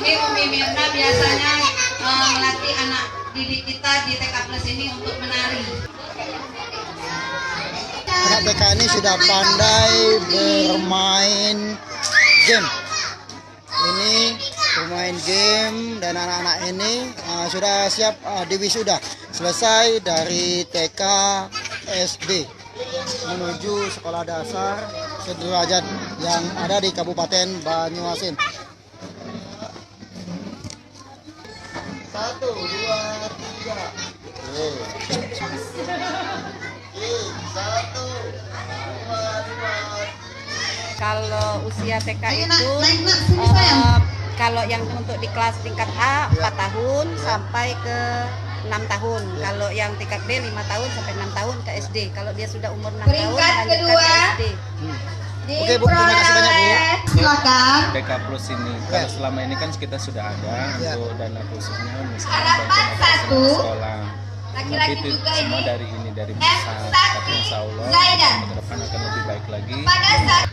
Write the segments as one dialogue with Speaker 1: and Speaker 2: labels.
Speaker 1: Ini Umi Mirna biasanya melatih anak didik kita di TK Plus ini untuk menari.
Speaker 2: Anak TK ini sudah pandai bermain game. Ini bermain game dan anak-anak ini sudah siap diwisuda, selesai dari TK SD menuju sekolah dasar sederajat yang ada di Kabupaten Banyuasin. 1, 2, 3.
Speaker 3: Kalau usia TK itu kalau yang untuk di kelas tingkat A 4 tahun sampai ke 6 tahun. Kalau yang tingkat B 5 tahun sampai 6 tahun ke SD. Kalau dia sudah umur 6 tahun lanjutkan ke SD.
Speaker 2: Oke Bu, terima kasih banyak Bu.
Speaker 1: Silakan.
Speaker 4: TK Plus ini, kalau selama ini kan kita sudah ada untuk dana khususnya misalnya
Speaker 1: Harapan
Speaker 4: bantuan
Speaker 1: 1.
Speaker 4: sekolah. Tapi
Speaker 1: Laki-laki
Speaker 4: itu
Speaker 1: juga
Speaker 4: semua
Speaker 1: ini.
Speaker 4: dari ini dari besar. Tapi insya Allah ke depan akan lebih baik lagi.
Speaker 1: Pada saat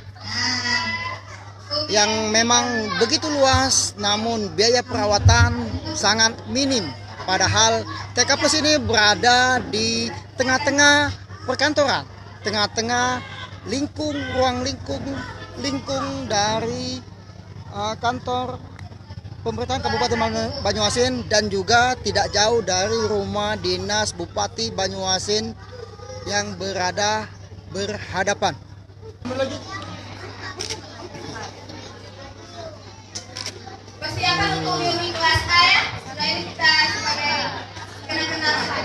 Speaker 2: Yang memang begitu luas, namun biaya perawatan sangat minim. Padahal TK Plus ini berada di tengah-tengah perkantoran, tengah-tengah ruang lingkung dari kantor pemerintahan Kabupaten Banyuasin dan juga tidak jauh dari rumah dinas Bupati Banyuasin yang berada berhadapan.
Speaker 1: persiapan untuk unit kelas A ya. Setelah ini kita sebagai kenal-kenalan.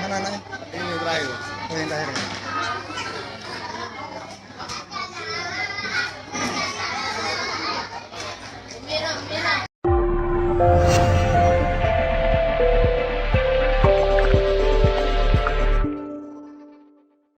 Speaker 2: Mana anaknya?
Speaker 4: Ini terakhir.
Speaker 2: Oh, yang terakhir.